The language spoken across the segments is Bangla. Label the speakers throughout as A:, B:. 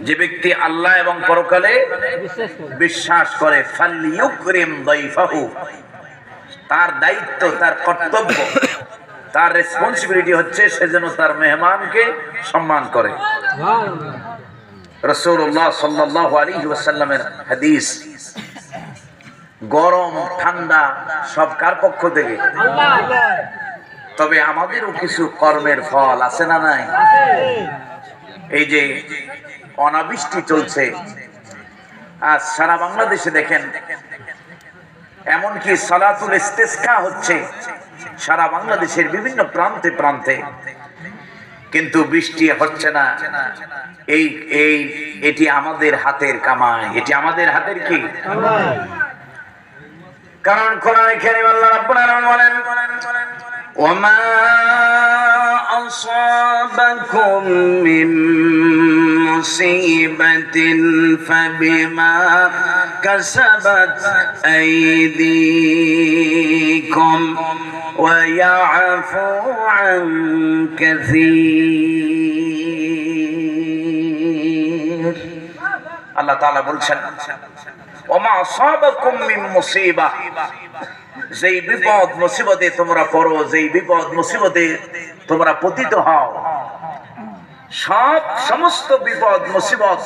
A: যে ব্যক্তি আল্লাহ এবং পরকালে বিশ্বাস করে ফালইউকরিম দাইফাহু, তার দায়িত্ব, তার কর্তব্য, তার রেসপন্সিবিলিটি হচ্ছে সে যেন তার মেহমানকে সম্মান করে। রাসূলুল্লাহ সাল্লাল্লাহু আলাইহি ওয়াসাল্লামের হাদিস। গরম ঠান্ডা সব কার পক্ষ থেকে? আল্লাহ। তবে আমাদেরও কিছু কর্মের ফল আছে না নাই? এই যে অনাবৃষ্টি চলছে আজ সারা বাংলাদেশে, দেখেন এমনকি সালাতুল ইস্তিসকা হচ্ছে সারা বাংলাদেশের বিভিন্ন প্রান্তে প্রান্তে, কিন্তু বৃষ্টি হচ্ছে না। এটি আমাদের হাতের কামাই, এটি আমাদের হাতের কি? কারণ কোরআনে কারীম আল্লাহ রাব্বুল আলামিন বলেন, ওয়ামা আসাবাকুম মিন মুসিবাতিন ফাবিমা কাসাবাত আইদিকুম ওয়া ইয়াফু আন কাসীর। আল্লাহ তাআলা বলছেন, ওমা আসাবাকুম মিন মুসিবা, যেই বিপদ মুসিবতে তোমরা পড়ো, যেই বিপদ মুসিবতে তোমরা পতিত হও, সমস্ত বিপদ মুসিবত,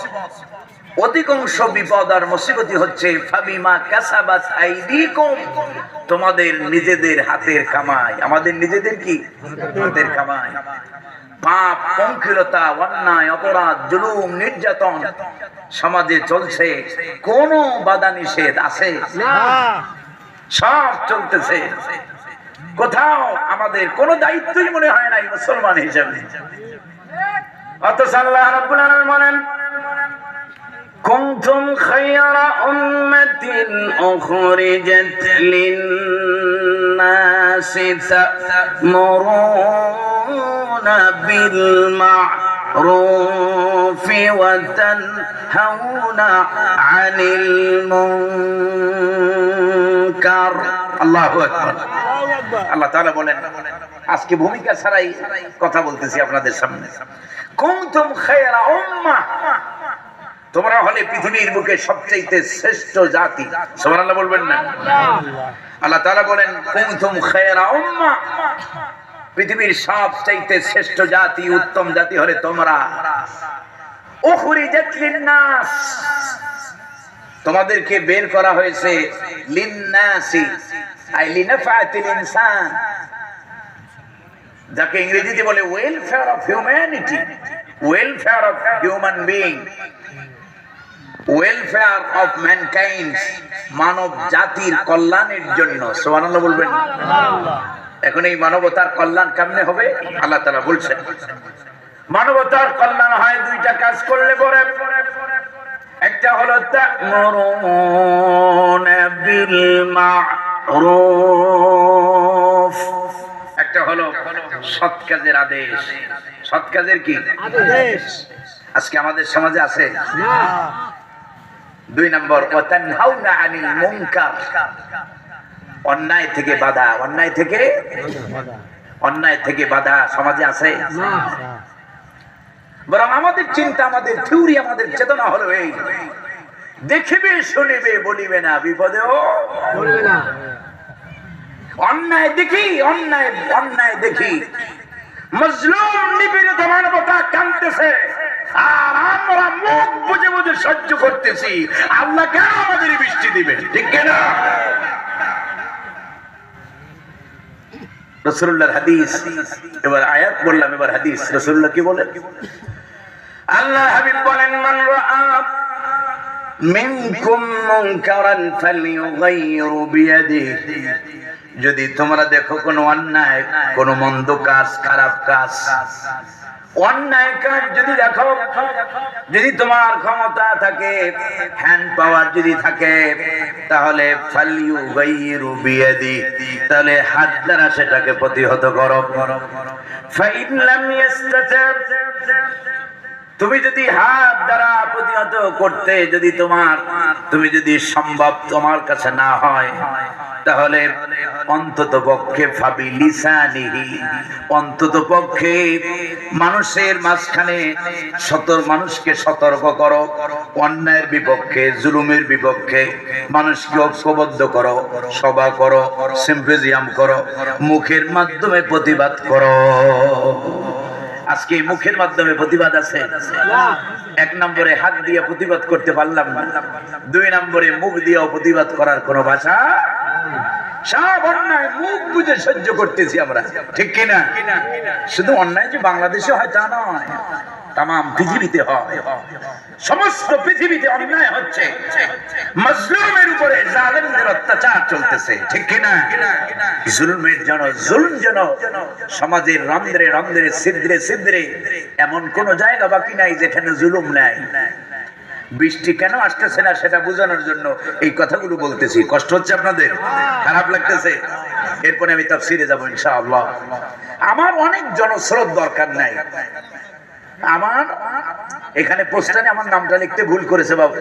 A: অধিকাংশ বিপদ আর মুসিবতই হচ্ছে ফাবিমা কাসাবাত আইদিকুম, তোমাদের নিজেদের হাতের কামাই। আমাদের নিজেদের কি? হাতের কামাই। পাপ, পঙ্কিলতা, অন্যায়, অপরাধ, জুলুম, নির্যাতন সমাজে চলছে, কোন বাধা নিষেধ আছে? সব চলতেছে। কোথাও আমাদের কোন দায়িত্বই মনে হয় নাই মুসলমান হিসেবে। অথচ আল্লাহ রাব্বুল আলামিন বলেন, কুনতুম খায়রা উম্মাতিন উখরিজাত লিন-নাসি তা'মুরুনা বিল মা'রুফি ওয়া তানহাউনা আনিল মুনকার। আল্লাহু আকবার। আল্লাহ তাআলা বলেন, আজকে ভূমিকা ছাড়াই কথা বলতেছি আপনাদের সামনে। কুনতুম খায়রা উম্মাহ, তোমরা হলে পৃথিবীর বুকে সবচেয়ে শ্রেষ্ঠ জাতি। সুবহানাল্লাহ বলবেন না? আল্লাহ তাআলা বলেন, কুনতুম খায়রা উম্মাহ, পৃথিবীর সবচেয়ে শ্রেষ্ঠ জাতি, উত্তম জাতি হলে তোমরা। উখরিজাত লিন-নাস, তোমাদেরকে বের করা হয়েছে লিন-নাসি আই লিনাফাতিল ইনসান, যাকে ইংরেজিতে বলে welfare of humanity, welfare of human being, welfare of mankind, মানব জাতির কল্যাণের জন্য। সুবহানাল্লাহ বলবেন? এখন এই মানবতার কল্যাণ কেমনে হবে? আল্লাহ তাআলা বলছেন, মানবতার কল্যাণ হয় দুইটা কাজ করলে পরে। একটা হলো তা'মুরুনা বিল মা'রুফ, একটা হলো সৎ কাজের আদেশ। সৎ কাজের কি আদেশ? আজকে আমাদের সমাজে আছে না। দুই নম্বর, ওয়া তানহাউনা আনিল মুনকার, অন্যায় থেকে বাধা। অন্যায় থেকে বাধা সমাজে আছে না। বরং আমাদের চিন্তা, আমাদের থিওরি, আমাদের চেতনা হলো এই, দেখিবে শুনিবে বলিবে না, বিপদেও পড়বে না। অন্যায় দেখি, অন্যায় দেখি, মজলুম নিপীড়িত মানবতা কাঁদতেছে, আর আমরা মুখ বুজে বুজে সহ্য করতেছি। আল্লাহ কেন আমাদের বৃষ্টি দিবে? ঠিক কিনা? রাসূলুল্লাহর হাদিস, এবার আয়াত বললাম, এবার হাদিস। রাসূলুল্লাহ কি বলেন? আল্লাহ হাবিব বলেন, মান রাআ মিনকুম মুনকারান ফালইউগাইয়িরু বিয়াদিহি, যদি তোমরা দেখো কোন অন্যায়, কোন মন্দ কাজ, খারাপ কাজ, অন্যায় কাজ যদি দেখো, যদি তোমার ক্ষমতা থাকে, হ্যান্ড পাওয়ার যদি থাকে, তাহলে ফালইউগাইয়িরু বিয়াদিহি, তাহলে হাত দ্বারা সেটাকে প্রতিহত করো। ফাইন লাম ইস্তাতা', তুমি যদি হাত দ্বারা প্রতিহত করতে যদি তুমি যদি সম্ভব তোমার কাছে না হয়, তাহলে অন্তত পক্ষে ফাবি লিসানিহি, অন্তত পক্ষে মানুষের মাঝখানে মানুষকে সতর্ক করো, অন্যায়ের বিপক্ষে, জুলুমের বিপক্ষে মানুষকে ঐক্যবদ্ধ করো, সভা করো, সিম্পোজিয়াম করো, মুখের মাধ্যমে প্রতিবাদ করো। আজকে মুখের মাধ্যমে প্রতিবাদ আছে? এক নম্বরে হাত দিয়ে প্রতিবাদ করতে পারলাম না, দুই নম্বরে মুখ দিয়েও প্রতিবাদ করার কোনো ভাষা, সব অন্যায় মুখ বুঝে সহ্য করতেছি আমরা, ঠিক কিনা? শুধু অন্যায় যে বাংলাদেশে হয় তা নয়, তাম পৃথিবীতে হয়, সমস্ত পৃথিবীতে অন্যায় হচ্ছে, মাজলুমের উপরে জালেমদের অত্যাচার চলতেছে, ঠিক কিনা? জুলুমের জুলুম যেন সমাজের রন্ধ্রে রন্ধ্রে, ছিদ্রে ছিদ্রে, এমন কোন জায়গা বাকি নাই যেখানে জুলুম নাই। বৃষ্টি কেন আসতেছে না সেটা বোঝানোর জন্য এই কথাগুলো বলতেছি। কষ্ট হচ্ছে আপনাদের? খারাপ লাগতেছে? এরপরে আমি তাফসীরে যাব ইনশাআল্লাহ। আমার অনেক জনস্রোত দরকার নাই। আমার এখানে পোস্টারে আমার নামটা লিখতে ভুল করেছে বাবা।